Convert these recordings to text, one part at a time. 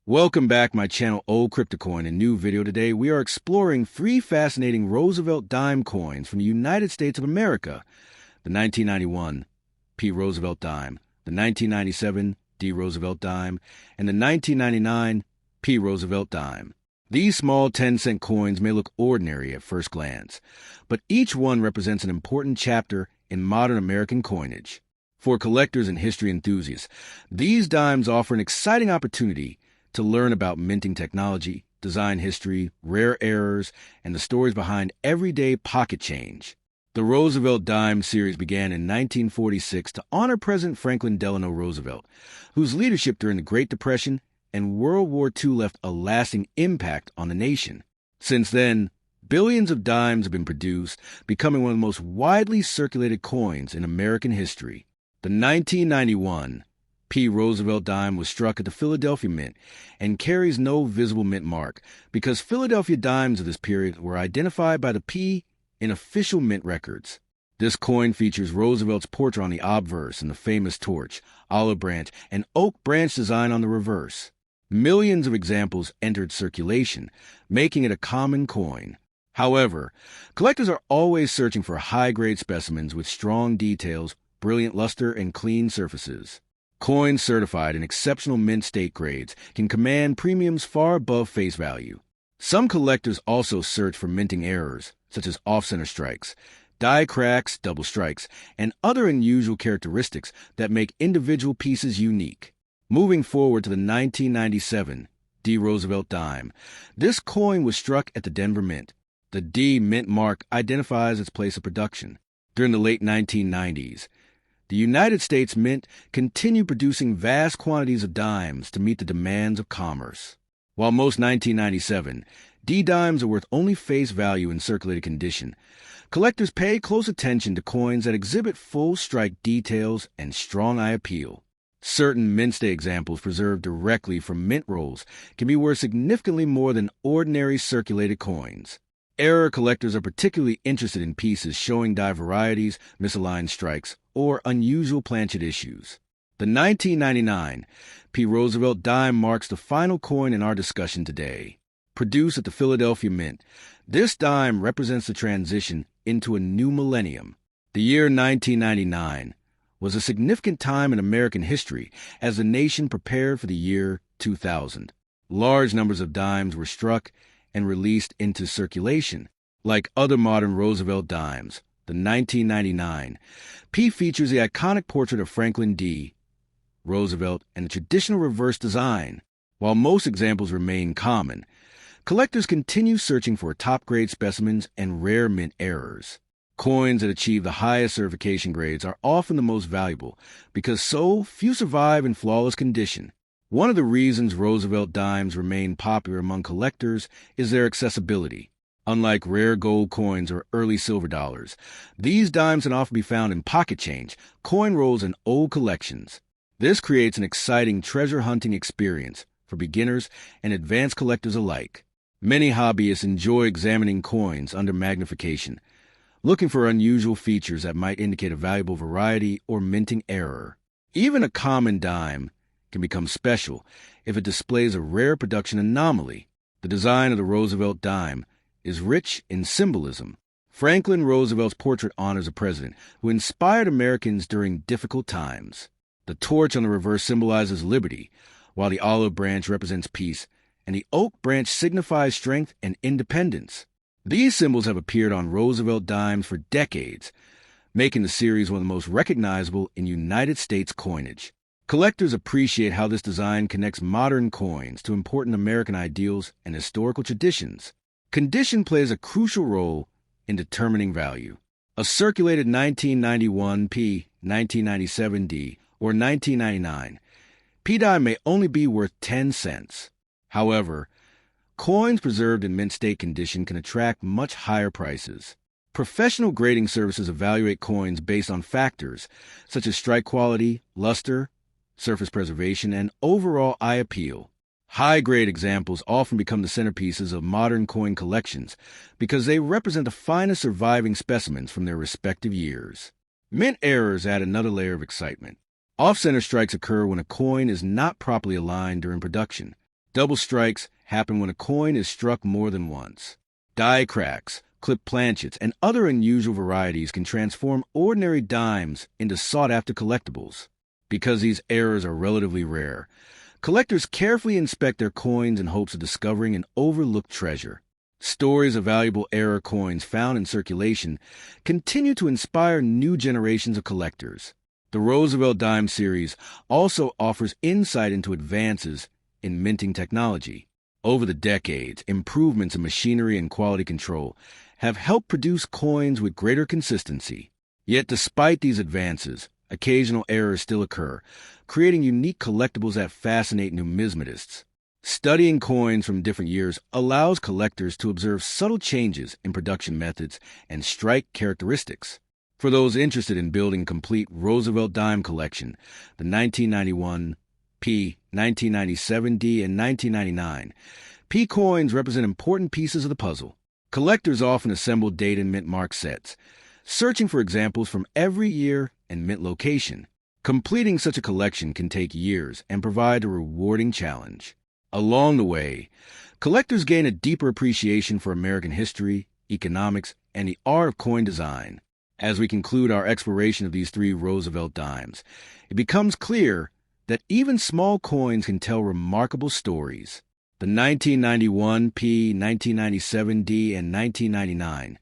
Welcome back my channel Old Cryptocoin. In new video today we are exploring three fascinating Roosevelt Dime coins from the United States of America: the 1991 P. Roosevelt Dime, the 1997 D. Roosevelt Dime, and the 1999 P. Roosevelt Dime. These small 10-cent coins may look ordinary at first glance, but each one represents an important chapter in modern American coinage. For collectors and history enthusiasts, these dimes offer an exciting opportunity to learn about minting technology, design history, rare errors, and the stories behind everyday pocket change. The Roosevelt Dime series began in 1946 to honor President Franklin Delano Roosevelt, whose leadership during the Great Depression and World War II left a lasting impact on the nation. Since then, billions of dimes have been produced, becoming one of the most widely circulated coins in American history. The 1991 P. Roosevelt Dime was struck at the Philadelphia Mint and carries no visible mint mark because Philadelphia dimes of this period were identified by the P in official mint records. This coin features Roosevelt's portrait on the obverse and the famous torch, olive branch, and oak branch design on the reverse. Millions of examples entered circulation, making it a common coin. However, collectors are always searching for high-grade specimens with strong details, brilliant luster, and clean surfaces. Coins certified in exceptional mint state grades can command premiums far above face value. Some collectors also search for minting errors, such as off-center strikes, die cracks, double strikes, and other unusual characteristics that make individual pieces unique. Moving forward to the 1997 D. Roosevelt Dime, this coin was struck at the Denver Mint. The D mint mark identifies its place of production. During the late 1990s, the United States Mint continued producing vast quantities of dimes to meet the demands of commerce. While most 1997 D dimes are worth only face value in circulated condition, collectors pay close attention to coins that exhibit full strike details and strong eye appeal. Certain mint state examples preserved directly from mint rolls can be worth significantly more than ordinary circulated coins. Error collectors are particularly interested in pieces showing die varieties, misaligned strikes, or unusual planchet issues. The 1999 P. Roosevelt Dime marks the final coin in our discussion today. Produced at the Philadelphia Mint, this dime represents the transition into a new millennium. The year 1999 was a significant time in American history as the nation prepared for the year 2000. Large numbers of dimes were struck and released into circulation. Like other modern Roosevelt dimes, the 1999 P features the iconic portrait of Franklin D. Roosevelt and the traditional reverse design. While most examples remain common, collectors continue searching for top-grade specimens and rare mint errors. Coins that achieve the highest certification grades are often the most valuable because so few survive in flawless condition. One of the reasons Roosevelt dimes remain popular among collectors is their accessibility. Unlike rare gold coins or early silver dollars, these dimes can often be found in pocket change, coin rolls, and old collections. This creates an exciting treasure hunting experience for beginners and advanced collectors alike. Many hobbyists enjoy examining coins under magnification, looking for unusual features that might indicate a valuable variety or minting error. Even a common dime can become special if it displays a rare production anomaly. The design of the Roosevelt Dime is rich in symbolism. Franklin Roosevelt's portrait honors a president who inspired Americans during difficult times. The torch on the reverse symbolizes liberty, while the olive branch represents peace, and the oak branch signifies strength and independence. These symbols have appeared on Roosevelt dimes for decades, making the series one of the most recognizable in United States coinage. Collectors appreciate how this design connects modern coins to important American ideals and historical traditions. Condition plays a crucial role in determining value. A circulated 1991 P, 1997 D, or 1999 P dime may only be worth 10 cents. However, coins preserved in mint state condition can attract much higher prices. Professional grading services evaluate coins based on factors such as strike quality, luster, surface preservation, and overall eye appeal. High-grade examples often become the centerpieces of modern coin collections because they represent the finest surviving specimens from their respective years. Mint errors add another layer of excitement. Off-center strikes occur when a coin is not properly aligned during production. Double strikes happen when a coin is struck more than once. Die cracks, clipped planchets, and other unusual varieties can transform ordinary dimes into sought-after collectibles. Because these errors are relatively rare, collectors carefully inspect their coins in hopes of discovering an overlooked treasure. Stories of valuable error coins found in circulation continue to inspire new generations of collectors. The Roosevelt Dime series also offers insight into advances in minting technology. Over the decades, improvements in machinery and quality control have helped produce coins with greater consistency. Yet despite these advances, occasional errors still occur, creating unique collectibles that fascinate numismatists. Studying coins from different years allows collectors to observe subtle changes in production methods and strike characteristics. For those interested in building a complete Roosevelt Dime collection, the 1991 P, 1997 D, and 1999 P coins represent important pieces of the puzzle. Collectors often assemble date and mint mark sets, searching for examples from every year and mint location. Completing such a collection can take years and provide a rewarding challenge. Along the way, collectors gain a deeper appreciation for American history, economics, and the art of coin design. As we conclude our exploration of these three Roosevelt dimes, it becomes clear that even small coins can tell remarkable stories. The 1991 P, 1997 D, and 1999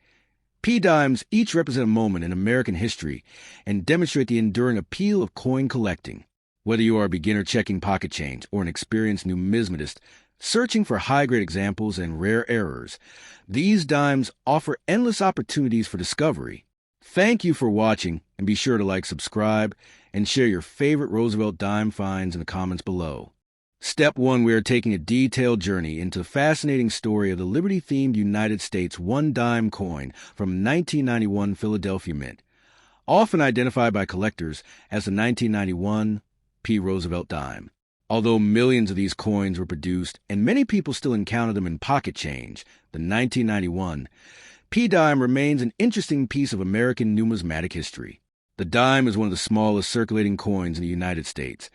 P dimes each represent a moment in American history and demonstrate the enduring appeal of coin collecting. Whether you are a beginner checking pocket change or an experienced numismatist searching for high-grade examples and rare errors, these dimes offer endless opportunities for discovery. Thank you for watching, and be sure to like, subscribe, and share your favorite Roosevelt Dime finds in the comments below. Step 1, we are taking a detailed journey into the fascinating story of the Liberty-themed United States one-dime coin from 1991 Philadelphia Mint, often identified by collectors as the 1991 P. Roosevelt Dime. Although millions of these coins were produced and many people still encounter them in pocket change, the 1991 P dime remains an interesting piece of American numismatic history. The dime is one of the smallest circulating coins in the United States,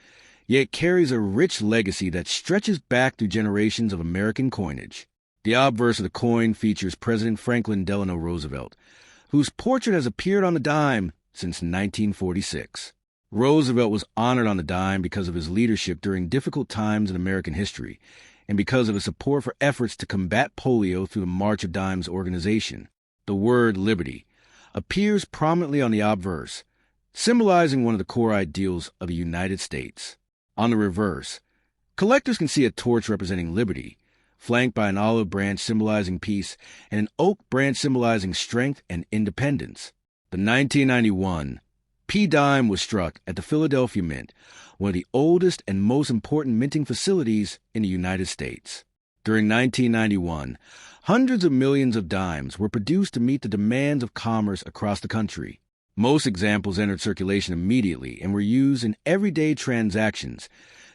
yet it carries a rich legacy that stretches back through generations of American coinage. The obverse of the coin features President Franklin Delano Roosevelt, whose portrait has appeared on the dime since 1946. Roosevelt was honored on the dime because of his leadership during difficult times in American history, and because of his support for efforts to combat polio through the March of Dimes organization. The word liberty appears prominently on the obverse, symbolizing one of the core ideals of the United States. On the reverse, collectors can see a torch representing liberty, flanked by an olive branch symbolizing peace and an oak branch symbolizing strength and independence. The 1991 P dime was struck at the Philadelphia Mint, one of the oldest and most important minting facilities in the United States. During 1991, hundreds of millions of dimes were produced to meet the demands of commerce across the country. Most examples entered circulation immediately and were used in everyday transactions,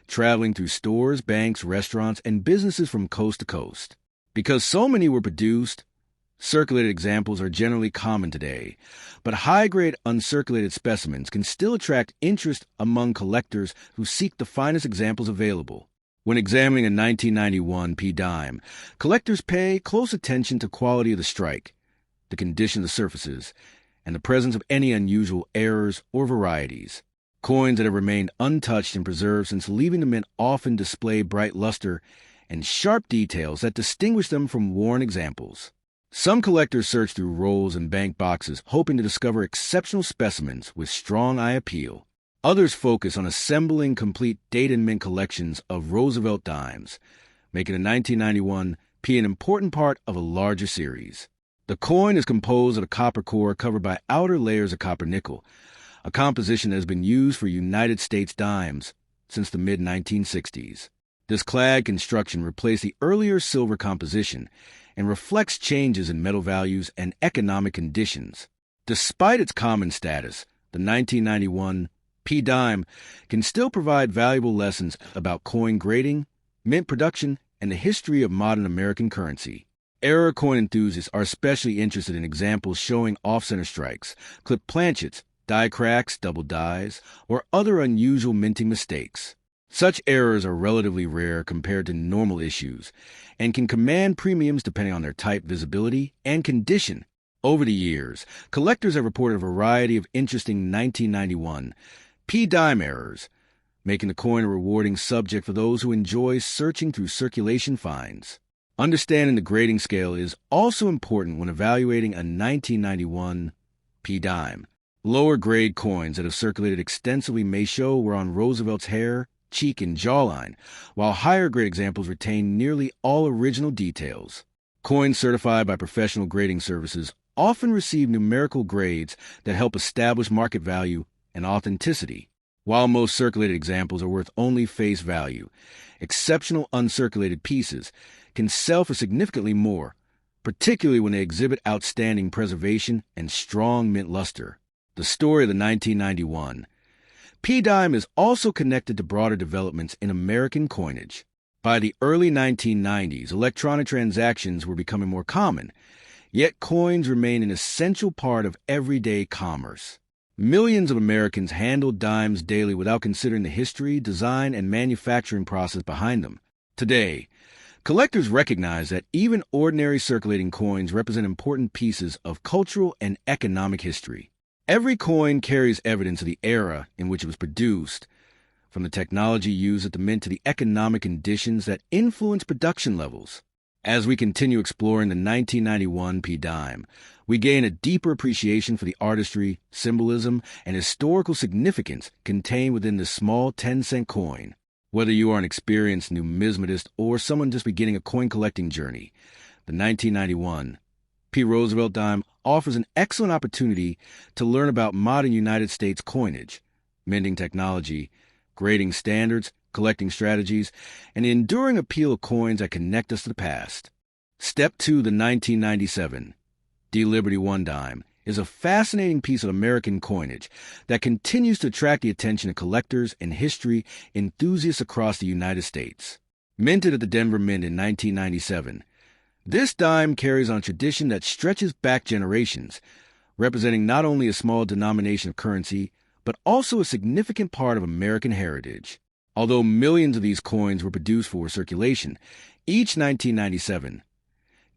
traveling through stores, banks, restaurants, and businesses from coast to coast. Because so many were produced, circulated examples are generally common today, but high-grade uncirculated specimens can still attract interest among collectors who seek the finest examples available. When examining a 1991 P dime, collectors pay close attention to quality of the strike, the condition of the surfaces, and the presence of any unusual errors or varieties. Coins that have remained untouched and preserved since leaving the mint often display bright luster and sharp details that distinguish them from worn examples. Some collectors search through rolls and bank boxes, hoping to discover exceptional specimens with strong eye appeal. Others focus on assembling complete date and mint collections of Roosevelt dimes, making the 1991 P an important part of a larger series. The coin is composed of a copper core covered by outer layers of copper nickel, a composition that has been used for United States dimes since the mid-1960s. This clad construction replaced the earlier silver composition and reflects changes in metal values and economic conditions. Despite its common status, the 1991 P dime can still provide valuable lessons about coin grading, mint production, and the history of modern American currency. Error coin enthusiasts are especially interested in examples showing off-center strikes, clipped planchets, die cracks, double dies, or other unusual minting mistakes. Such errors are relatively rare compared to normal issues and can command premiums depending on their type, visibility, and condition. Over the years, collectors have reported a variety of interesting 1991 P-dime errors, making the coin a rewarding subject for those who enjoy searching through circulation finds. Understanding the grading scale is also important when evaluating a 1991 P-dime. Lower-grade coins that have circulated extensively may show were on Roosevelt's hair, cheek, and jawline, while higher-grade examples retain nearly all original details. Coins certified by professional grading services often receive numerical grades that help establish market value and authenticity. While most circulated examples are worth only face value, exceptional uncirculated pieces can sell for significantly more, particularly when they exhibit outstanding preservation and strong mint luster. The story of the 1991 P-dime is also connected to broader developments in American coinage. By the early 1990s, electronic transactions were becoming more common, yet coins remain an essential part of everyday commerce. Millions of Americans handle dimes daily without considering the history, design, and manufacturing process behind them. Today, collectors recognize that even ordinary circulating coins represent important pieces of cultural and economic history. Every coin carries evidence of the era in which it was produced, from the technology used at the mint to the economic conditions that influence production levels. As we continue exploring the 1991 P-dime, we gain a deeper appreciation for the artistry, symbolism, and historical significance contained within this small 10-cent coin. Whether you are an experienced numismatist or someone just beginning a coin collecting journey, the 1991 P. Roosevelt Dime offers an excellent opportunity to learn about modern United States coinage, minting technology, grading standards, collecting strategies, and the enduring appeal of coins that connect us to the past. Step 2, the 1997 D. Liberty 1 dime, is a fascinating piece of American coinage that continues to attract the attention of collectors and history enthusiasts across the United States. Minted at the Denver Mint in 1997, this dime carries on a tradition that stretches back generations, representing not only a small denomination of currency, but also a significant part of American heritage. Although millions of these coins were produced for circulation, each 1997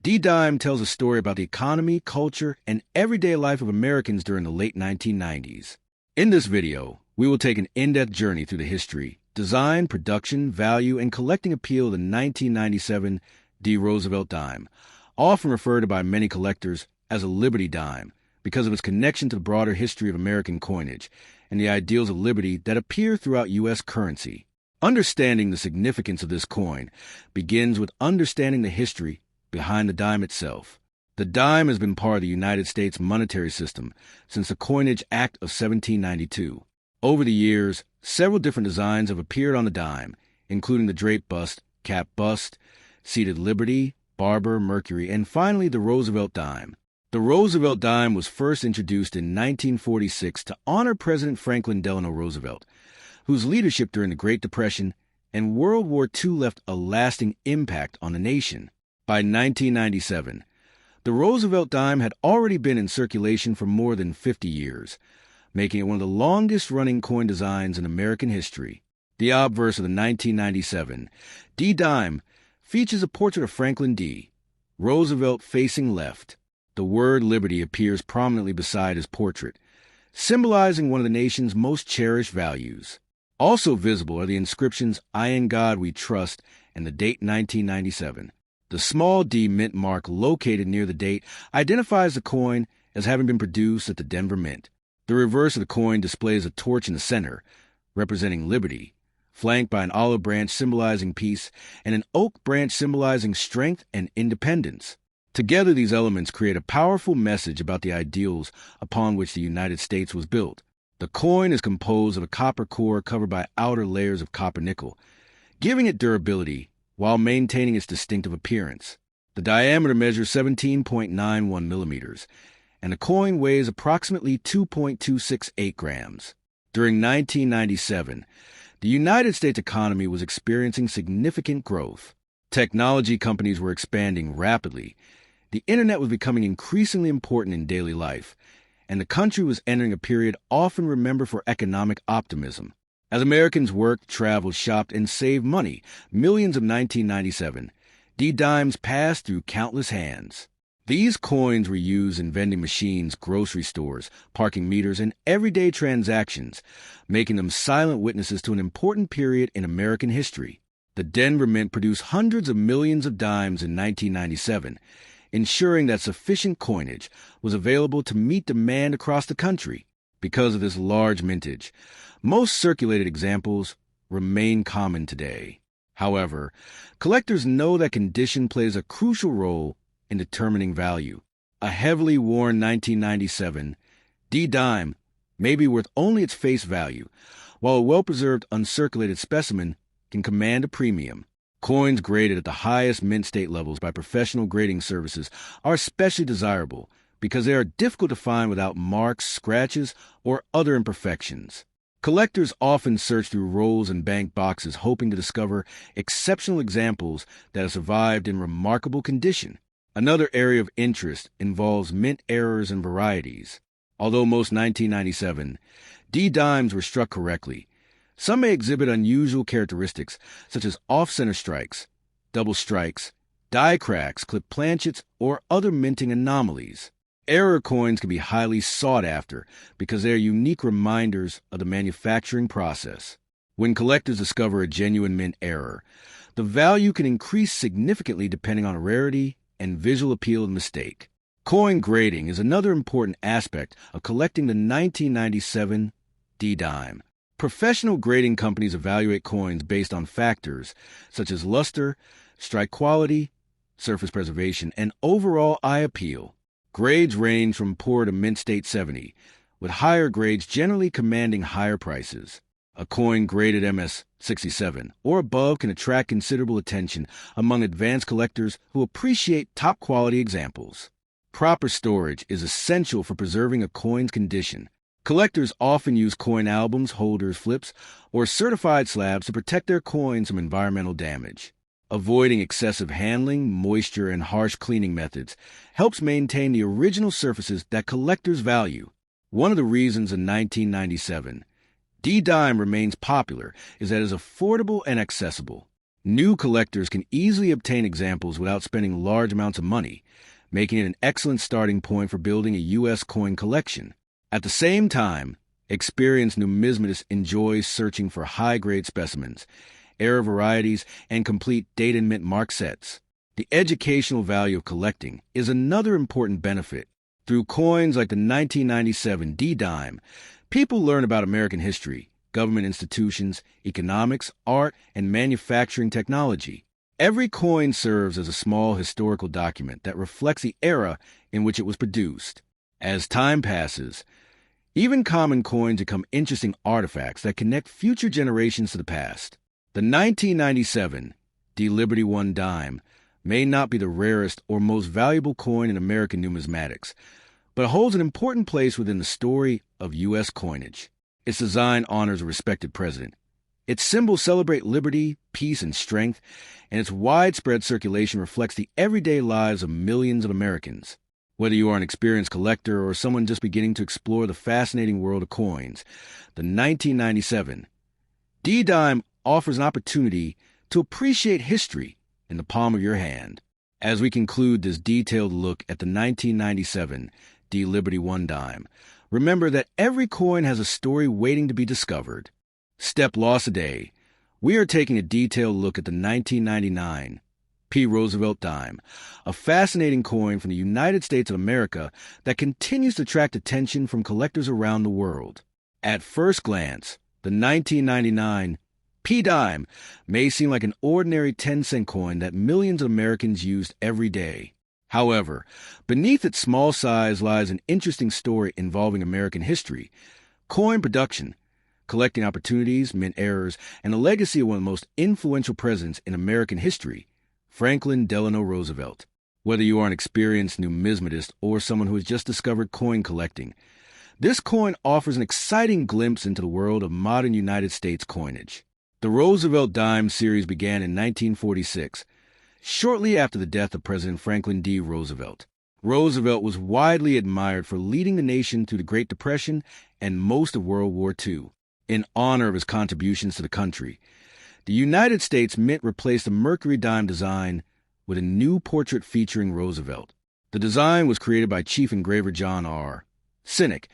D-dime tells a story about the economy, culture, and everyday life of Americans during the late 1990s. In this video, we will take an in-depth journey through the history, design, production, value, and collecting appeal of the 1997 D. Roosevelt Dime, often referred to by many collectors as a Liberty Dime because of its connection to the broader history of American coinage and the ideals of liberty that appear throughout U.S. currency. Understanding the significance of this coin begins with understanding the history behind the dime itself. The dime has been part of the United States monetary system since the Coinage Act of 1792. Over the years, several different designs have appeared on the dime, including the drape bust, cap bust, seated Liberty, Barber, Mercury, and finally the Roosevelt Dime. The Roosevelt Dime was first introduced in 1946 to honor President Franklin Delano Roosevelt, whose leadership during the Great Depression and World War II left a lasting impact on the nation. By 1997, the Roosevelt Dime had already been in circulation for more than 50 years, making it one of the longest-running coin designs in American history. The obverse of the 1997 D-Dime features a portrait of Franklin D. Roosevelt facing left. The word liberty appears prominently beside his portrait, symbolizing one of the nation's most cherished values. Also visible are the inscriptions, "I in God we trust," and the date 1997. The small D mint mark located near the date identifies the coin as having been produced at the Denver Mint. The reverse of the coin displays a torch in the center, representing liberty, flanked by an olive branch symbolizing peace and an oak branch symbolizing strength and independence. Together, these elements create a powerful message about the ideals upon which the United States was built. The coin is composed of a copper core covered by outer layers of copper nickel, giving it durability while maintaining its distinctive appearance. The diameter measures 17.91 millimeters, and the coin weighs approximately 2.268 grams. During 1997, the United States economy was experiencing significant growth. Technology companies were expanding rapidly. The internet was becoming increasingly important in daily life, and the country was entering a period often remembered for economic optimism. As Americans worked, traveled, shopped, and saved money, millions of 1997 D-dimes passed through countless hands. These coins were used in vending machines, grocery stores, parking meters, and everyday transactions, making them silent witnesses to an important period in American history. The Denver Mint produced hundreds of millions of dimes in 1997, ensuring that sufficient coinage was available to meet demand across the country. Because of this large mintage, most circulated examples remain common today. However, collectors know that condition plays a crucial role in determining value. A heavily worn 1997 D-dime may be worth only its face value, while a well-preserved uncirculated specimen can command a premium. Coins graded at the highest mint state levels by professional grading services are especially desirable because they are difficult to find without marks, scratches, or other imperfections. Collectors often search through rolls and bank boxes hoping to discover exceptional examples that have survived in remarkable condition. Another area of interest involves mint errors and varieties. Although most 1997 D-dimes were struck correctly, some may exhibit unusual characteristics such as off-center strikes, double strikes, die cracks, clipped planchets, or other minting anomalies. Error coins can be highly sought after because they are unique reminders of the manufacturing process. When collectors discover a genuine mint error, the value can increase significantly depending on rarity and visual appeal of the mistake. Coin grading is another important aspect of collecting the 1997 D-dime. Professional grading companies evaluate coins based on factors such as luster, strike quality, surface preservation, and overall eye appeal. Grades range from poor to mint state 70, with higher grades generally commanding higher prices. A coin graded MS 67 or above can attract considerable attention among advanced collectors who appreciate top-quality examples. Proper storage is essential for preserving a coin's condition. Collectors often use coin albums, holders, flips, or certified slabs to protect their coins from environmental damage. Avoiding excessive handling, moisture, and harsh cleaning methods helps maintain the original surfaces that collectors value. One of the reasons in 1997 D-dime remains popular is that it is affordable and accessible. New collectors can easily obtain examples without spending large amounts of money, making it an excellent starting point for building a U.S. coin collection. At the same time, experienced numismatists enjoy searching for high-grade specimens, error varieties, and complete date and mint mark sets. The educational value of collecting is another important benefit. Through coins like the 1997 D-dime, people learn about American history, government institutions, economics, art, and manufacturing technology. Every coin serves as a small historical document that reflects the era in which it was produced. As time passes, even common coins become interesting artifacts that connect future generations to the past. The 1997 D-Liberty I dime may not be the rarest or most valuable coin in American numismatics, but it holds an important place within the story of U.S. coinage. Its design honors a respected president. Its symbols celebrate liberty, peace, and strength, and its widespread circulation reflects the everyday lives of millions of Americans. Whether you are an experienced collector or someone just beginning to explore the fascinating world of coins, the 1997 D-dime offers an opportunity to appreciate history in the palm of your hand. As we conclude this detailed look at the 1997 D-Liberty I dime, remember that every coin has a story waiting to be discovered. Step loss a day. We are taking a detailed look at the 1999 P. Roosevelt Dime, a fascinating coin from the United States of America that continues to attract attention from collectors around the world. At first glance, the 1999 P-dime may seem like an ordinary 10-cent coin that millions of Americans used every day. However, beneath its small size lies an interesting story involving American history, coin production, collecting opportunities, mint errors, and the legacy of one of the most influential presidents in American history, Franklin Delano Roosevelt. Whether you are an experienced numismatist or someone who has just discovered coin collecting, this coin offers an exciting glimpse into the world of modern United States coinage. The Roosevelt Dime series began in 1946, shortly after the death of President Franklin D. Roosevelt. Roosevelt was widely admired for leading the nation through the Great Depression and most of World War II. In honor of his contributions to the country, the United States Mint replaced the Mercury dime design with a new portrait featuring Roosevelt. The design was created by Chief Engraver John R. Sinek,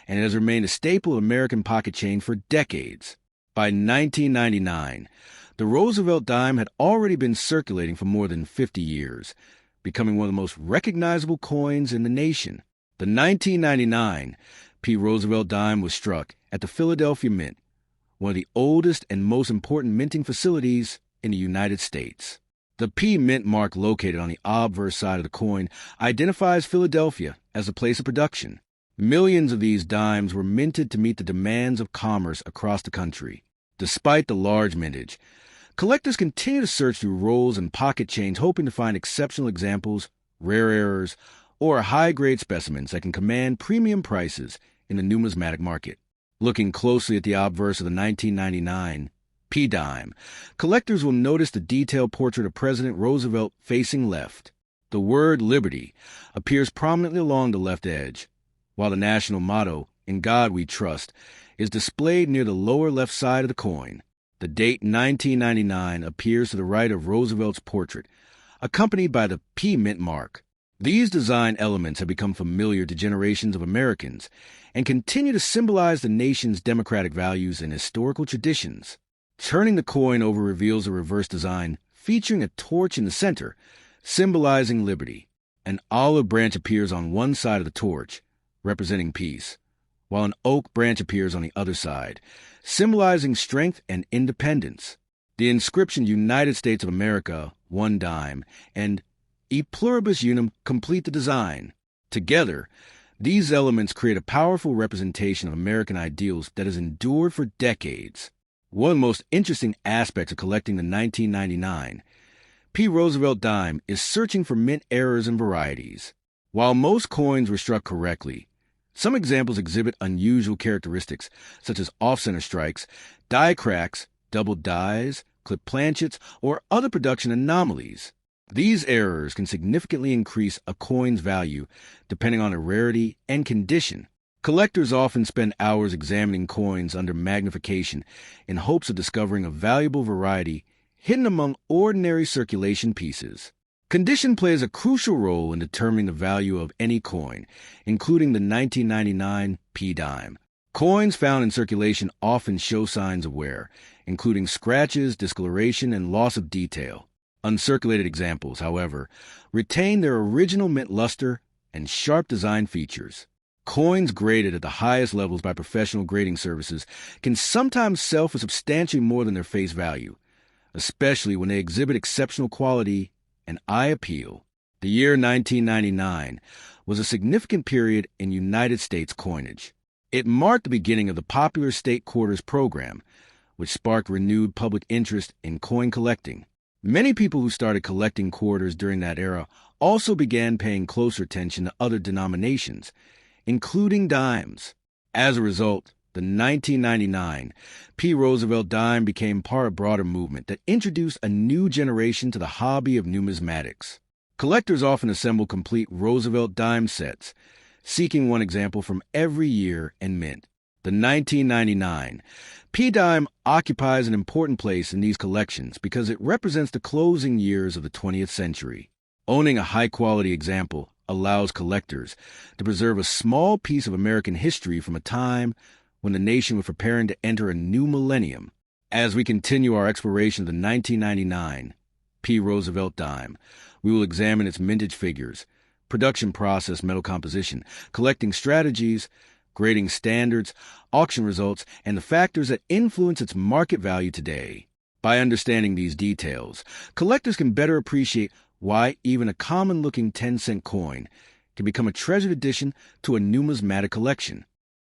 and it has remained a staple of American pocket change for decades. By 1999, the Roosevelt dime had already been circulating for more than 50 years, becoming one of the most recognizable coins in the nation. The 1999 P. Roosevelt dime was struck at the Philadelphia Mint, one of the oldest and most important minting facilities in the United States. The P Mint mark located on the obverse side of the coin identifies Philadelphia as the place of production. Millions of these dimes were minted to meet the demands of commerce across the country. Despite the large mintage, collectors continue to search through rolls and pocket change hoping to find exceptional examples, rare errors, or high-grade specimens that can command premium prices in the numismatic market. Looking closely at the obverse of the 1999 P dime, collectors will notice the detailed portrait of President Roosevelt facing left. The word Liberty appears prominently along the left edge, while the national motto, "In God We Trust," is displayed near the lower left side of the coin. The date 1999 appears to the right of Roosevelt's portrait, accompanied by the P Mint mark. These design elements have become familiar to generations of Americans and continue to symbolize the nation's democratic values and historical traditions. Turning the coin over reveals a reverse design featuring a torch in the center, symbolizing liberty. An olive branch appears on one side of the torch, representing peace, while an oak branch appears on the other side, symbolizing strength and independence. The inscription United States of America, 1 dime, and E pluribus unum complete the design. Together, these elements create a powerful representation of American ideals that has endured for decades. One of the most interesting aspects of collecting the 1999 P. Roosevelt dime is searching for mint errors and varieties. While most coins were struck correctly, some examples exhibit unusual characteristics, such as off-center strikes, die cracks, double dies, clip planchets, or other production anomalies. These errors can significantly increase a coin's value depending on the rarity and condition. Collectors often spend hours examining coins under magnification in hopes of discovering a valuable variety hidden among ordinary circulation pieces. Condition plays a crucial role in determining the value of any coin, including the 1999 P dime. Coins found in circulation often show signs of wear, including scratches, discoloration, and loss of detail. Uncirculated examples, however, retain their original mint luster and sharp design features. Coins graded at the highest levels by professional grading services can sometimes sell for substantially more than their face value, especially when they exhibit exceptional quality and eye appeal. The year 1999 was a significant period in United States coinage. It marked the beginning of the popular state quarters program, which sparked renewed public interest in coin collecting. Many people who started collecting quarters during that era also began paying closer attention to other denominations, including dimes. As a result, the 1999 P. Roosevelt dime became part of a broader movement that introduced a new generation to the hobby of numismatics. Collectors often assemble complete Roosevelt dime sets, seeking one example from every year and mint. The 1999 P dime occupies an important place in these collections because it represents the closing years of the 20th century. Owning a high-quality example allows collectors to preserve a small piece of American history from a time when the nation was preparing to enter a new millennium. As we continue our exploration of the 1999 P. Roosevelt dime, we will examine its mintage figures, production process, metal composition, collecting strategies, grading standards, auction results, and the factors that influence its market value today. By understanding these details, collectors can better appreciate why even a common-looking 10-cent coin can become a treasured addition to a numismatic collection.